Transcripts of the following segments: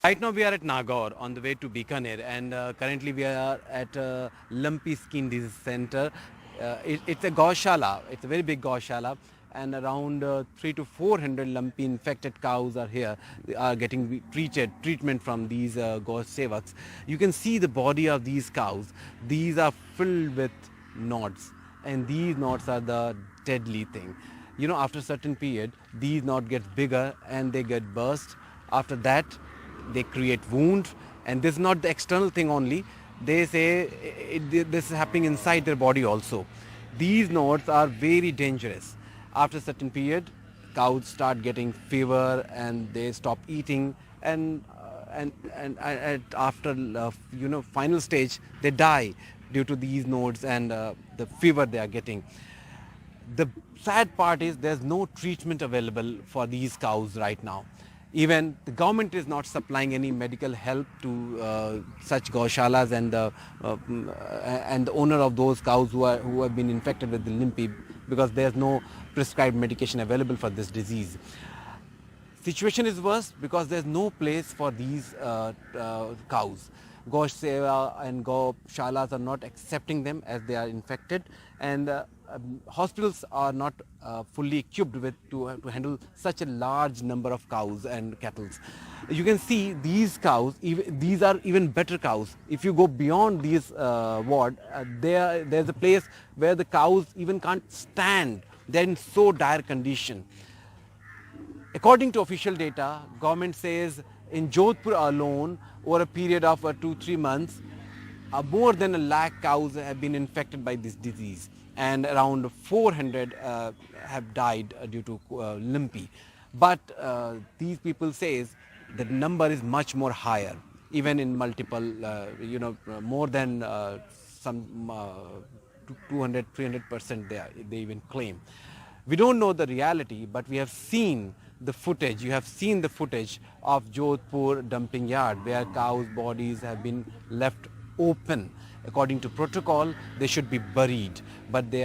Right now we are at Nagaur on the way to Bikaner, and currently we are at Lumpy Skin Disease Center. It's a Gaushala, it's a very big Gaushala, and around 3 to 400 lumpy infected cows are here. They are getting treatment from these Gau Sevaks. You can see the body of these cows. These are filled with knots, and these knots are the deadly thing. You know, after a certain period, these knots get bigger and they get burst. After that, they create wound, and this is not the external thing only. They say this is happening inside their body also. These knots are very dangerous. After a certain period, cows start getting fever and they stop eating, and after final stage they die due to these nodes and the fever they are getting. The sad part is there's no treatment available for these cows right now. Even the government is not supplying any medical help to such gaushalas and the owner of those cows who have been infected with the limpy, because there's no prescribed medication available for this disease. Situation is worse because there's no place for these cows. Gau Seva and Gau Shalas are not accepting them as they are infected, and hospitals are not fully equipped with to handle such a large number of cows and cattle. You can see these cows, these are even better cows. If you go beyond these ward, there's a place where the cows even can't stand. They're in so dire condition. According to official data, government says in Jodhpur alone, over a period of 2-3 months, more than 1 lakh cows have been infected by this disease, and around 400 have died due to limpy. But these people says the number is much more higher, even in multiple, more than some 200-300% they even claim. We don't know the reality, but we have seen the footage. You have seen the footage of Jodhpur dumping yard where cows' bodies have been left open. According to protocol, they should be buried, but they.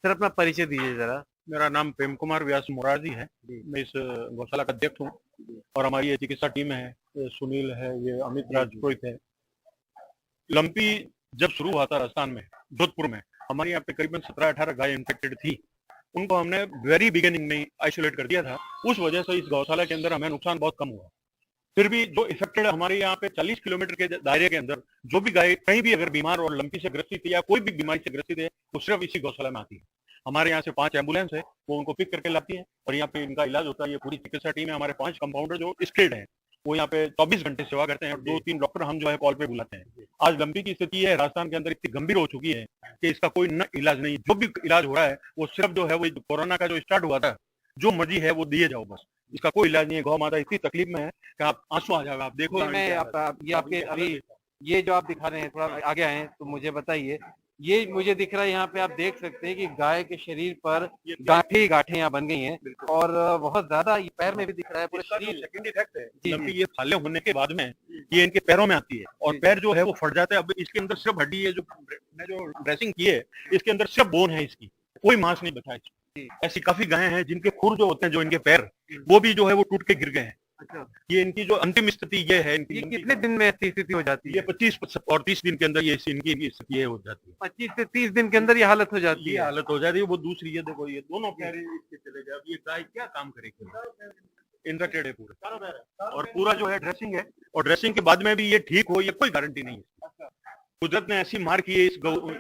Sir अपना परिचय दीजिए जरा। मेरा नाम प्रेम कुमार व्यास मोरारजी है। मैं इस गौशाला का अध्यक्ष हूँ और हमारी ये चिकित्सा टीम है, ये सुनील है, ये अमित राजपुरोहित है। लंपी जब शुरू हुआ था राजस्थान में, जोधपुर में, हमारे यहाँ पे करीबन 17-18 गाय इन्फेक्टेड थी। उनको हमने वेरी बिगिनिंग में आइसोलेट कर दिया था। उस वजह से इस गौशाला के अंदर हमें नुकसान बहुत कम हुआ। फिर भी जो इफेक्टेड हमारे यहाँ पे 40 किलोमीटर के दायरे के अंदर जो भी गाय कहीं भी अगर बीमार और लंपी से ग्रसित है या कोई भी बीमारी से ग्रसित है, वो सिर्फ इसी गौशाला में आती है। हमारे यहाँ से 5 एम्बुलेंस है, वो उनको पिक करके लाती है और यहाँ पे इनका इलाज होता है। ये पूरी चिकित्सा टीम है, हमारे 5 कंपाउंडर जो स्किल्ड हैं, वो यहाँ पे 24 घंटे सेवा करते हैं और 2-3 डॉक्टर हम जो है कॉल पे बुलाते हैं। आज लंपी की स्थिति है राजस्थान के अंदर इतनी गंभीर हो चुकी है कि इसका कोई न इलाज नहीं। जो भी इलाज हो रहा है वो सिर्फ जो है वो कोरोना का जो स्टार्ट हुआ था, जो मर्जी है वो दिए जाओ, बस इसका कोई इलाज नहीं है। गौ माता इतनी तकलीफ में है कि आप आंसू आ जाएगा। आप देखो, मैं ये आपके अभी ये जो आप दिखा रहे हैं, थोड़ा आगे आए तो मुझे बताइए। ये मुझे दिख रहा है यहाँ पे, आप देख सकते हैं कि गाय के शरीर पर गांठे ही गांठे यहाँ बन गई हैं और बहुत ज्यादा ये पैर में भी दिख रहा है, पूरे शरीर। सेकंड इफेक्ट है लंपी। ये फाले होने के बाद में ये इनके पैरों में आती है और पैर जो है वो फट जाते हैं। अब इसके अंदर सिर्फ हड्डी है, जो ड्रेसिंग की है इसके अंदर सिर्फ बोन है, इसकी कोई मांस नहीं बचा है। ऐसी काफी गायें हैं जिनके खुर जो होते हैं, जो इनके पैर, वो भी जो है वो टूट के गिर गए हैं। अच्छा, ये इनकी जो अंतिम स्थिति ये है। ये कितने दिन में ऐसी स्थिति हो जाती है? ये 25 और 30 दिन के अंदर ये इनकी स्थिति हो जाती है। 25 से 30 दिन के अंदर ये हालत हो जाती है। ये हालत हो जाती है। वो दूसरी, ये देखो, ये दोनों पैर इसके चले गए। अब ये गाय क्या काम करेगी? इन्फेक्टेड है पूरा, और पूरा जो है ड्रेसिंग है, और ड्रेसिंग के बाद में भी ये ठीक हो, ये कोई गारंटी नहीं है। कुदरत ने ऐसी मार की है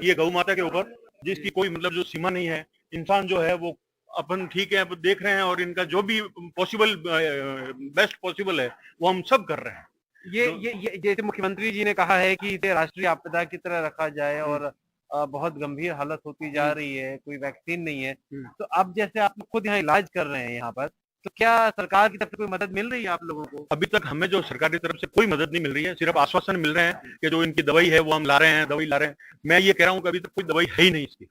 ये गौ माता के ऊपर जिसकी कोई मतलब जो सीमा नहीं है। इंसान जो है वो अपन ठीक है, अब देख रहे हैं और इनका जो भी पॉसिबल बेस्ट पॉसिबल है वो हम सब कर रहे हैं। ये जैसे मुख्यमंत्री जी ने कहा है कि इसे राष्ट्रीय आपदा की तरह रखा जाए और बहुत गंभीर हालत होती जा रही है, कोई वैक्सीन नहीं है, तो अब जैसे आप खुद यहाँ इलाज कर रहे हैं यहाँ पर, तो क्या सरकार की तरफ से कोई मदद मिल रही है आप लोगों को? अभी तक हमें जो सरकार की तरफ से कोई मदद नहीं मिल रही है, सिर्फ आश्वासन मिल रहे हैं कि जो इनकी दवाई है वो हम ला रहे हैं, दवाई ला रहे हैं। मैं ये कह रहा हूँ कि अभी तक कोई दवाई है ही नहीं इसकी।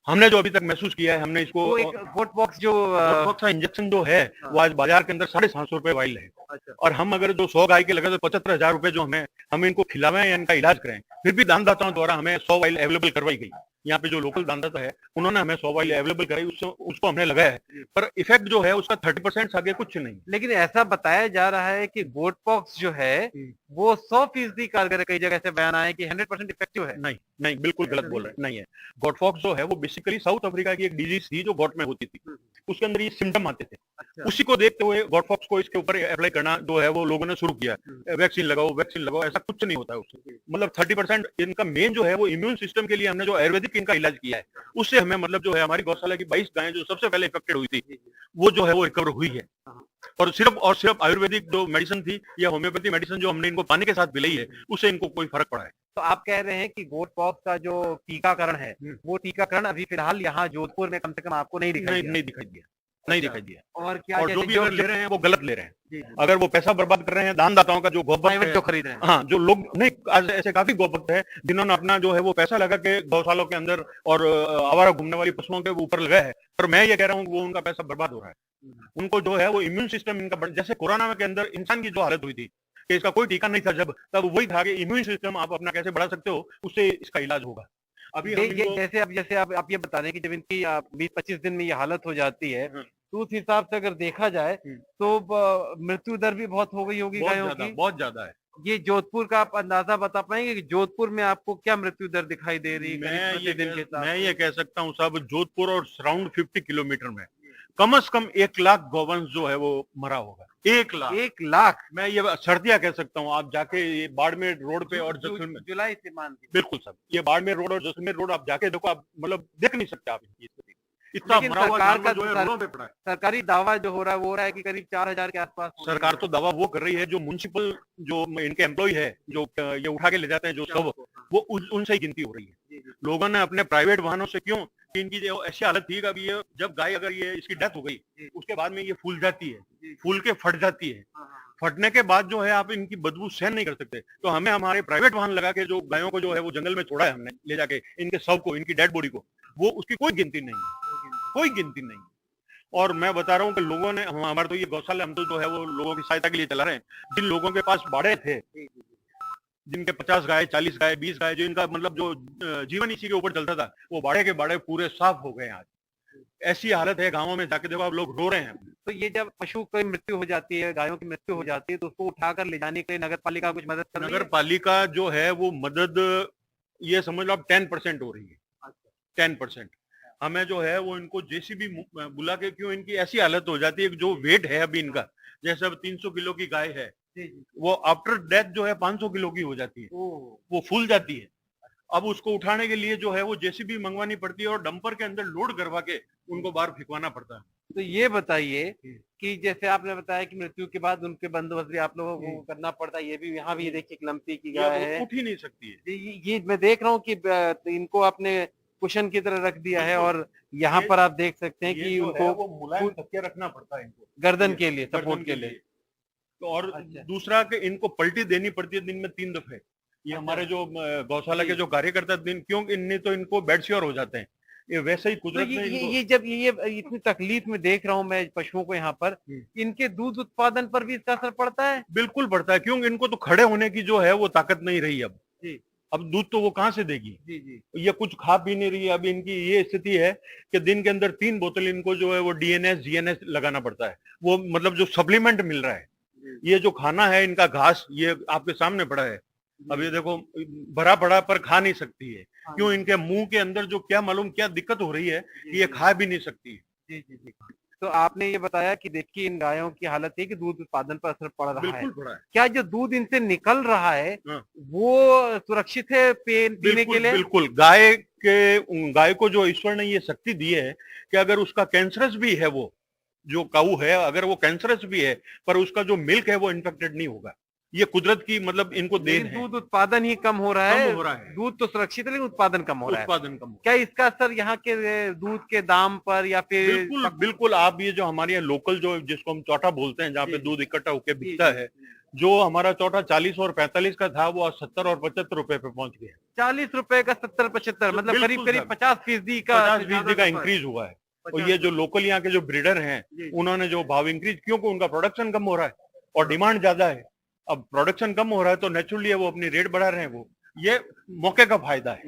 हमने जो अभी तक महसूस किया है, हमने इसको एक वोट बॉक्स जो इंजेक्शन जो है वो आज बाजार के अंदर 750 रुपए वाइल है। अच्छा। और हम अगर जो 100 गाय के लगे तो 75,000 रुपए जो हम इनको खिलावें या इनका इलाज करें, फिर भी दानदाताओं द्वारा हमें 100 वाइल अवेलेबल करवाई गई। यहाँ पे जो लोकल दानदाता है उन्होंने हमें 100 वाली अवेलेबल कराई, उसको हमने लगाया है, पर इफेक्ट जो है उसका 30% से आगे कुछ नहीं। लेकिन ऐसा बताया जा रहा है कि गोट पॉक्स जो है वो 100% कारगर है। कई जगह से बयान आए कि 100% इफेक्टिव है। नहीं नहीं, बिल्कुल गलत बोल रहे हैं, नहीं है। गॉट फॉक्स जो है वो बेसिकली साउथ अफ्रीका की एक डिजीज थी जो गॉट में होती थी, उसके अंदर ये सिम्टम आते थे। अच्छा। उसी को देखते हुए गॉट फॉक्स को इसके ऊपर अप्लाई करना जो है वो लोगों ने शुरू किया, वैक्सीन लगाओ, ऐसा कुछ नहीं होता है उससे। मतलब 30% इनका मेन जो है वो इम्यून सिस्टम के लिए हमने जो आयुर्वेदिक इनका इलाज किया है, उससे हमें मतलब जो है हमारी गौशाला की 22 गायें जो सबसे पहले इफेक्टेड हुई थी वो जो है वो रिकवर हुई है। और सिर्फ आयुर्वेदिक जो मेडिसिन थी या होम्योपैथी मेडिसिन जो हमने इनको पानी के साथ पिलाई है, उससे इनको कोई फर्क पड़ा है। तो आप कह रहे हैं कि गोट पॉक्स का जो टीकाकरण है वो टीकाकरण अभी फिलहाल यहाँ जोधपुर में कम से कम आपको नहीं दिखाई दिया? नहीं दिखाई दिया, नहीं दिखाई दिया। और क्या और जो भी अगर ले रहे हैं वो गलत ले रहे हैं। जी, अगर वो पैसा बर्बाद कर रहे हैं दानदाताओं का जो गोभक्त प्राइवेट है, जो खरीद रहे हैं। हाँ, जो लोग नहीं, आज ऐसे काफी गोभक्त है जिन्होंने अपना जो है वो पैसा लगा के गौशालों के अंदर और आवारा घूमने वाली पशुओं के ऊपर लगाया है, पर मैं ये कह रहा हूँ वो उनका पैसा बर्बाद हो रहा है। उनको जो है वो इम्यून सिस्टम इनका जैसे कोरोना के अंदर इंसान की जो हालत हुई थी कि इसका कोई टीका नहीं था, जब तब वही था कि इम्यून सिस्टम आप अपना कैसे बढ़ा सकते हो, उससे इसका इलाज होगा। अभी जैसे आप ये बता रहे हैं कि जब इनकी 20-25 दिन में ये हालत हो जाती है तो उस हिसाब से अगर देखा जाए तो मृत्यु दर भी बहुत हो गई होगी गायों की। बहुत ज्यादा है। ये जोधपुर का आप अंदाजा बता पाएंगे कि जोधपुर में आपको क्या मृत्यु दर दिखाई दे रही है? मैं ये कह सकता हूँ साहब, जोधपुर और सराउंड 50 किलोमीटर में कम से कम 1 लाख गौवंश जो है वो मरा होगा। 1 लाख। मैं ये सर्दियां कह सकता हूँ, आप जाके ये बाड़मेर रोड पे और जैसलमेर, जुलाई से मान के बिल्कुल सब, ये बाड़मेर रोड और जैसलमेर रोड आप जाके देखो, आप मतलब देख नहीं सकते आप इनकी स्थिति। इतना मरा हुआ जानवर जो है रोडों पे पड़ा है। सरकारी दावा जो हो रहा है वो रहा है कि करीब 4000 के आसपास। सरकार तो दावा वो कर रही है, जो म्युनिसिपल जो इनके एम्प्लॉय है जो ये उठा के ले जाते हैं जो सब, वो उनसे ही गिनती हो रही है। लोगों ने अपने प्राइवेट वाहनों से, क्यों कि इनकी जो ऐसी हालत थी कि अभी ये जब गाय अगर ये इसकी डेथ हो गई उसके बाद में ये फूल जाती है, फूल के फट जाती है, फटने के बाद जो है आप इनकी बदबू सहन नहीं कर सकते, तो हमें हमारे प्राइवेट वाहन लगा के जो गायों को जो है वो जंगल में छोड़ा है हमने ले जाके, इनके शव को, इनकी डेड बॉडी को, वो उसकी कोई गिनती नहीं है, कोई गिनती नहीं। और मैं बता रहा हूँ कि लोगों ने, हमारे तो ये गौशाला हम तो जो है वो लोगों की सहायता के लिए चला रहे हैं। जिन लोगों के पास बाड़े थे, जिनके 50 गाय, 40 गाय, 20 गाय, जो इनका मतलब जो जीवन इसी के ऊपर चलता था, वो बाड़े के बाड़े पूरे साफ हो गए। आज ऐसी हालत है, गांवों में जाके देखो आप, लोग रो रहे हैं। तो ये जब पशु की मृत्यु हो जाती है, गायों की मृत्यु हो जाती है, तो उसको उठाकर ले जाने के लिए नगर पालिका कुछ मदद कर रही है? नगर पालिका जो है वो मदद, ये समझ लो आप 10% हो रही है। 10% हमें जो है वो इनको जेसीबी बुला के, क्यों इनकी ऐसी हालत हो जाती है, जो वेट है अभी इनका, जैसे अब 300 किलो की गाय है, वो आफ्टर डेथ जो है 500 किलो की हो जाती है, वो फूल जाती है। अब उसको उठाने के लिए जो है वो जेसीबी मंगवानी पड़ती है और डंपर के अंदर लोड करवा के उनको बाहर फेंकवाना पड़ता है। तो ये बताइए कि जैसे आपने बताया कि मृत्यु के बाद उनके बंदोबस्त भी आप लोगों को करना पड़ता है, ये भी यहाँ भी देखिए लंपी की गाय है, उठ ही नहीं सकती है। ये मैं देख रहा हूँ कि इनको आपने कुशन की तरह रख दिया है, और यहाँ पर आप देख सकते हैं कि उनको वो मुलायम तकिया रखना पड़ता है इनको, गर्दन के लिए, सपोर्ट के लिए। तो और दूसरा कि इनको पलटी देनी पड़ती है दिन में 3 दफे। ये हमारे जो गौशाला के जो कार्यकर्ता दिन, क्यों इनने तो इनको बेड श्योर हो जाते हैं, ये वैसे ही कुदरत में ये जब ये इतनी तकलीफ में देख रहा हूँ मैं पशुओं को यहाँ पर, इनके दूध उत्पादन पर भी इसका असर पड़ता है? बिल्कुल पड़ता है, क्यों इनको तो खड़े होने की जो है वो ताकत नहीं रही अब दूध तो वो कहाँ से देगी? ये कुछ खा पी नहीं रही है। अभी इनकी ये स्थिति है कि दिन के अंदर 3 बोतल इनको जो है वो डीएनएस जीएनएस लगाना पड़ता है, वो मतलब जो सप्लीमेंट मिल रहा है। ये जो खाना है इनका घास, ये आपके सामने पड़ा है, अब ये देखो भरा पड़ा पर खा नहीं सकती है, क्यों इनके मुंह के अंदर जो क्या मालूम क्या दिक्कत हो रही है कि ये खा भी नहीं सकती है। तो आपने ये बताया कि देखिए इन गायों की हालत है कि दूध उत्पादन पर असर पड़ रहा है। बिल्कुल पड़ा है। क्या जो दूध इनसे निकल रहा है वो सुरक्षित है पीने के लिए? बिल्कुल। गाय को जो ईश्वर ने ये शक्ति दी है कि अगर उसका कैंसरस भी है, वो जो काऊ है अगर वो कैंसरस भी है, पर उसका जो मिल्क है वो इन्फेक्टेड नहीं होगा। ये कुदरत की मतलब इनको देन है। दूध उत्पादन ही कम हो रहा है। दूध तो सुरक्षित है लेकिन उत्पादन कम हो रहा है। उत्पादन कम। क्या इसका असर यहाँ के दूध के दाम पर या फिर? बिल्कुल। आप ये जो हमारे यहाँ लोकल जो जिसको हम चौथा बोलते हैं, जहाँ पे दूध इकट्ठा होकर बिकता है, जो हमारा चौथा 40 और 45 का था, वो 70 और 75 रुपए पे पहुंच गया। 40 रुपए का 70-75, मतलब करीब 50% का इंक्रीज हुआ है। और ये जो लोकल यहाँ के जो ब्रीडर हैं, उन्होंने जो भाव इंक्रीज, क्योंकि उनका प्रोडक्शन कम हो रहा है और डिमांड ज्यादा है। अब प्रोडक्शन कम हो रहा है तो नेचुरली वो अपनी रेट बढ़ा रहे हैं। वो ये मौके का फायदा है।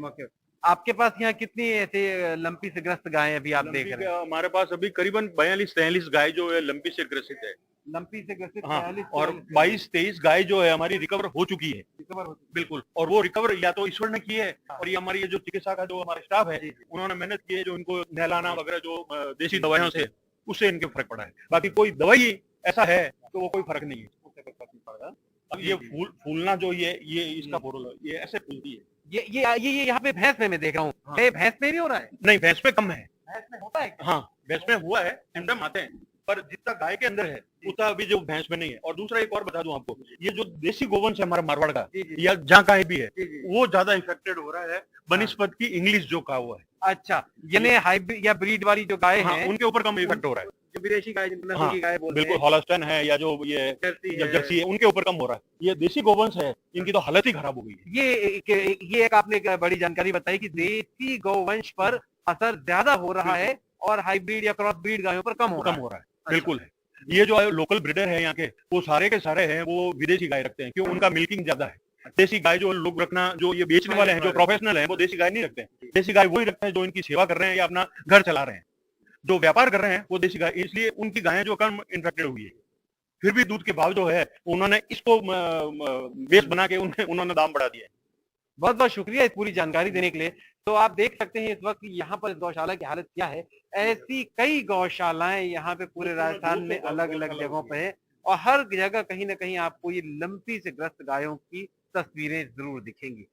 आपके पास यहाँ कितनी ऐसे लंपी से ग्रस्त गायें अभी आप देख रहे हैं? हमारे पास अभी करीबन 42-43 गाय जो है लंपी से ग्रसित है। लंपी से ग्रसित हाँ, 42 और 43 22-23 गाय जो है हमारी रिकवर हो चुकी है। रिकवर हो चुकी बिल्कुल, और वो रिकवर या तो ईश्वर ने की है, और ये हमारी ये जो चिकित्सा का जो हमारा स्टाफ है, जी, जी। उन्होंने मेहनत की है, जो इनको नहलाना वगैरह जो देसी दवाइयों से, उससे इनके फर्क पड़ा है। बाकी कोई दवाई ऐसा है तो वो कोई फर्क नहीं है। उससे कोई फर्क नहीं पड़ रहा। अब ये जी, जी। फूलना जो ये इसका फूल ये ऐसे फूलती है। ये यहाँ पे भैंस में मैं देख रहा हूँ। हाँ। ये भैंस में भी हो रहा है? नहीं, भैंस में कम है। भैंस में होता है क्या? हाँ, भैंस में हुआ है, सिम्पटम आते हैं, पर जितना गाय के अंदर है उतना अभी जो भैंस में नहीं है। और दूसरा एक और बता दूं आपको, ये जो देसी गोवंश है हमारा मारवाड़ का, जी, जी। या जहाँ कहीं भी है, जी, जी। वो ज्यादा इफेक्टेड हो रहा है बनस्पत की इंग्लिश जो का हुआ है। अच्छा, यानी हाइब्रिड या ब्रीड वाली जो गाय हाँ, है, उनके ऊपर कम इफेक्ट हो रहा है। जो विदेशी गाय जिनको नस्ल हाँ, की गाय बोलते बिल्कुल, हैं, हॉलस्टाइन है या जो ये जर्सी जर्सी है, उनके ऊपर कम हो रहा है। ये देसी गोवंश है, इनकी तो हालत ही खराब हो गई है। ये एक आपने एक बड़ी जानकारी बताई कि देसी गौवंश पर असर ज्यादा हो रहा है और हाइब्रिड या क्रॉस ब्रीड गायों पर कम हो रहा है। बिल्कुल है। ये जो लोकल ब्रीडर है यहाँ के, वो सारे के सारे हैं, वो विदेशी गाय रखते हैं, क्यों? उनका मिल्किंग ज्यादा है। देसी गाय जो लोग रखना, जो ये बेचने वाले हैं, जो प्रोफेशनल हैं, वो देसी गाय नहीं रखते हैं। देसी गाय वही रखते हैं जो इनकी सेवा कर रहे हैं या अपना घर चला रहे हैं। जो व्यापार कर रहे हैं वो देसी गाय, इसलिए उनकी गायें जो कम इन्फेक्टेड हुई है। फिर भी दूध के भाव जो है उन्होंने इसको बेस बना के उन्होंने दाम बढ़ा दिया है। बहुत बहुत शुक्रिया इस पूरी जानकारी देने के लिए। तो आप देख सकते हैं इस वक्त यहाँ पर इस गौशाला की हालत क्या है। ऐसी कई गौशालाएं यहाँ पे पूरे राजस्थान में अलग अलग जगहों पे है और हर जगह कहीं ना कहीं आपको ये लंपी से ग्रस्त गायों की तस्वीरें जरूर दिखेंगी।